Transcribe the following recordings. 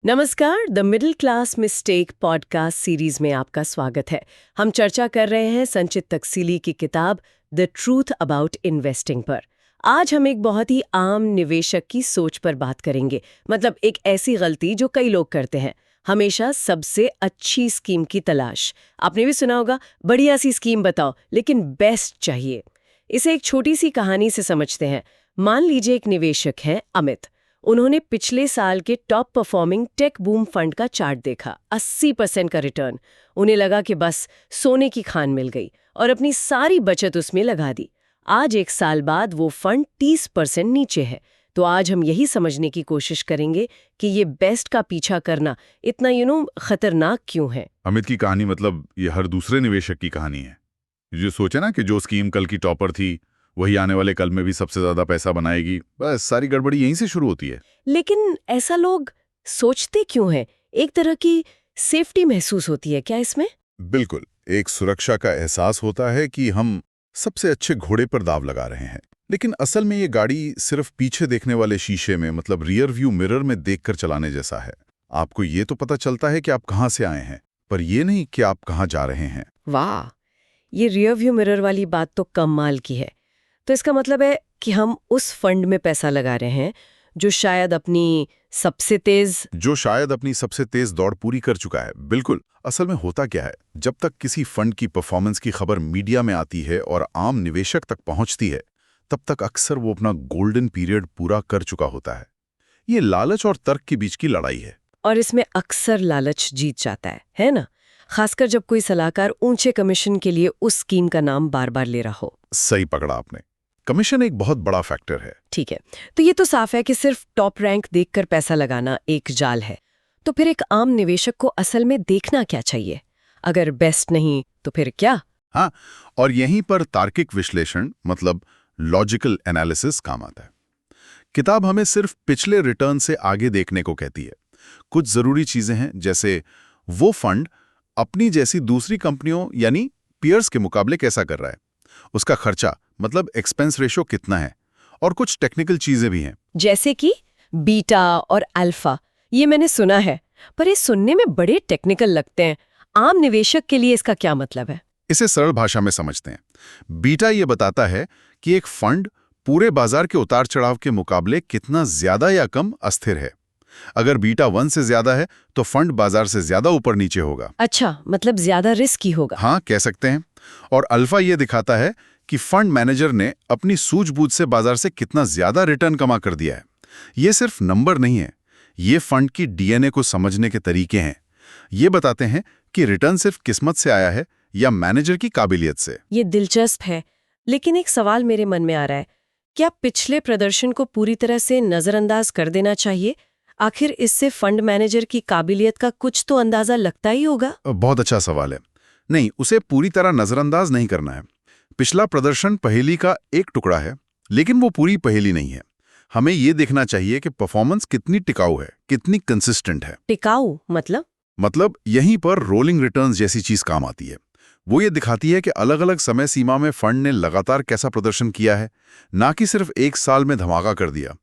नमस्कार, the middle class mistake podcast series में आपका स्वागत है। हम चर्चा कर रहे हैं संचित तकसीली की किताब द ट्रूथ अबाउट इन्वेस्टिंग पर। आज हम एक बहुत ही आम निवेशक की सोच पर बात करेंगे, मतलब एक ऐसी गलती जो कई लोग करते हैं, हमेशा सबसे अच्छी स्कीम की तलाश। आपने भी सुना होगा, बढ़िया सी स्कीम बताओ लेकिन बेस्ट चाहिए। इसे एक छोटी सी कहानी से समझते हैं। मान लीजिए एक निवेशक है अमित। उन्होंने पिछले साल के top performing take boom fund का चार्ट देखा, 80% का रिटर्न। उन्हें लगा कि बस सोने की खान मिल गई और अपनी सारी बचत उसमें लगा दी। आज एक साल बाद वो फंड 30% नीचे है। तो आज हम यही समझने की कोशिश करेंगे कि ये बेस्ट का पीछा करना इतना खतरनाक क्यों है। अमित की कहानी मतलब ये हर दूसरे निवेशक की कहानी है जो सोचे ना कि जो स्कीम कल की टॉपर थी वही आने वाले कल में भी सबसे ज्यादा पैसा बनाएगी। बस सारी गड़बड़ी यहीं से शुरू होती है। लेकिन ऐसा लोग सोचते क्यों हैं? एक तरह की सेफ्टी महसूस होती है क्या इसमें? बिल्कुल, एक सुरक्षा का एहसास होता है कि हम सबसे अच्छे घोड़े पर दाव लगा रहे हैं। लेकिन असल में ये गाड़ी सिर्फ पीछे देखने वाले शीशे में मतलब रियर व्यू मिरर में देखकर चलाने जैसा है। आपको ये तो पता चलता है कि आप कहाँ से आए हैं, पर ये नहीं कि आप कहाँ जा रहे हैं। वाह, ये रियर व्यू मिरर वाली बात तो कमाल की है। तो इसका मतलब है कि हम उस फंड में पैसा लगा रहे हैं जो शायद अपनी सबसे तेज दौड़ पूरी कर चुका है। बिल्कुल, असल में होता क्या है, जब तक किसी फंड की परफॉर्मेंस की खबर मीडिया में आती है और आम निवेशक तक पहुंचती है, तब तक अक्सर वो अपना गोल्डन पीरियड पूरा कर चुका होता है। ये लालच और तर्क के बीच की लड़ाई है। और इसमें अक्सर लालच जीत जाता है ना? खासकर जब कोई सलाहकार ऊंचे कमीशन के लिए उस स्कीम का नाम बार बार ले रहा हो। सही पकड़ा आपने। कमीशन एक बहुत बड़ा फैक्टर है। ठीक है, तो ये तो साफ है कि सिर्फ टॉप रैंक देखकर पैसा लगाना एक जाल है। तो फिर एक आम निवेशक को असल में देखना क्या चाहिए? अगर बेस्ट नहीं तो फिर क्या? हाँ, और यहीं पर तार्किक विश्लेषण मतलब लॉजिकल एनालिसिस काम आता है। किताब हमें सिर्फ पिछले रिटर्न से आगे देखने को कहती है। कुछ जरूरी चीजें हैं, जैसे वो फंड अपनी जैसी दूसरी कंपनियों यानी पीयर्स के मुकाबले कैसा कर रहा है, उसका खर्चा मतलब एक्सपेंस रेशो कितना है, और कुछ टेक्निकल चीजें भी हैं जैसे कि बीटा और अल्फा। ये मैंने सुना है, पर ये सुनने में बड़े टेक्निकल लगते हैं। आम निवेशक के लिए इसका क्या मतलब है? इसे सरल भाषा में समझते हैं। बीटा ये बताता है कि एक फंड पूरे बाजार के उतार चढ़ाव के मुकाबले कितना ज्यादा या कम अस्थिर है। अगर बीटा 1 से ज्यादा है तो फंड बाजार से ज्यादा ऊपर नीचे होगा। अच्छा, मतलब ज्यादा रिस्की होगा। हाँ, कह सकते हैं। और अल्फा ये दिखाता है कि फंड मैनेजर ने अपनी सूझबूझ से बाजार से कितना ज्यादा रिटर्न कमा कर दिया है। ये सिर्फ नंबर नहीं है, ये फंड की डीएनए को समझने के तरीके हैं। ये बताते हैं कि रिटर्न सिर्फ किस्मत से आया है या मैनेजर की काबिलियत से। ये दिलचस्प है, लेकिन एक सवाल मेरे मन में आ रहा है, क्या पिछले प्रदर्शन को पूरी तरह से नजरअंदाज कर देना चाहिए? आखिर इससे फंड मैनेजर की काबिलियत का कुछ तो अंदाजा लगता ही होगा। बहुत अच्छा सवाल है। नहीं, उसे पूरी तरह नजरअंदाज नहीं करना है। पिछला प्रदर्शन पहेली का एक टुकड़ा है, लेकिन वो पूरी पहेली नहीं है। हमें ये देखना चाहिए कि परफॉर्मेंस कितनी टिकाऊ है, कितनी कंसिस्टेंट है। टिकाऊ मतलब यहीं पर रोलिंग रिटर्न्स जैसी चीज काम आती है। वो ये दिखाती है कि अलग अलग समय सीमा में फंड ने लगातार कैसा प्रदर्शन किया है, ना कि सिर्फ एक साल में धमाका कर दिया।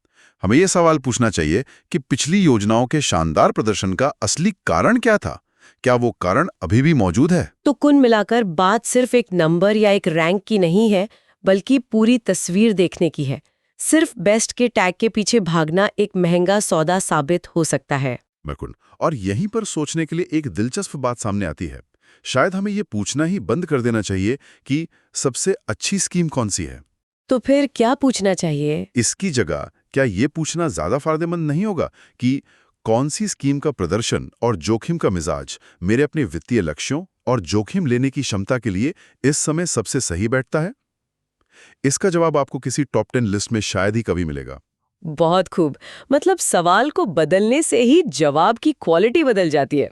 हमें यह सवाल पूछना चाहिए कि पिछली योजनाओं के शानदार प्रदर्शन का असली कारण क्या था? क्या वो कारण अभी भी मौजूद है? तो कुल मिलाकर बात सिर्फ एक नंबर या एक रैंक की नहीं है, बल्कि पूरी तस्वीर देखने की है। सिर्फ बेस्ट के टैग के पीछे भागना एक महंगा सौदा साबित हो सकता है। बिल्कुल। और यहीं पर सोचने के लिए एक दिलचस्प बात सामने आती है। शायद हमें ये पूछना ही बंद कर देना चाहिए कि सबसे अच्छी स्कीम कौन सी है। तो फिर क्या पूछना चाहिए? इसकी जगह क्या ये पूछना ज्यादा फायदेमंद नहीं होगा कि कौन सी स्कीम का प्रदर्शन और जोखिम का मिजाज मेरे अपने वित्तीय लक्ष्यों और जोखिम लेने की क्षमता के लिए इस समय सबसे सही बैठता है? इसका जवाब आपको किसी टॉप 10 लिस्ट में शायद ही कभी मिलेगा। बहुत खूब। मतलब सवाल को बदलने से ही जवाब की क्वालिटी बदल जाती है।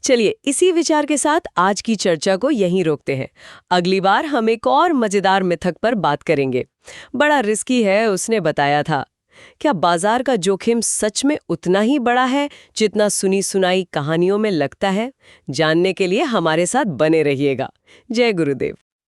चलिए, इसी विचार के साथ आज की चर्चा को यहीं रोकते हैं। अगली बार हम एक और मजेदार मिथक पर बात करेंगे। बड़ा रिस्की है, उसने बताया था। क्या बाजार का जोखिम सच में उतना ही बड़ा है जितना सुनी सुनाई कहानियों में लगता है? जानने के लिए हमारे साथ बने रहिएगा। जय गुरुदेव।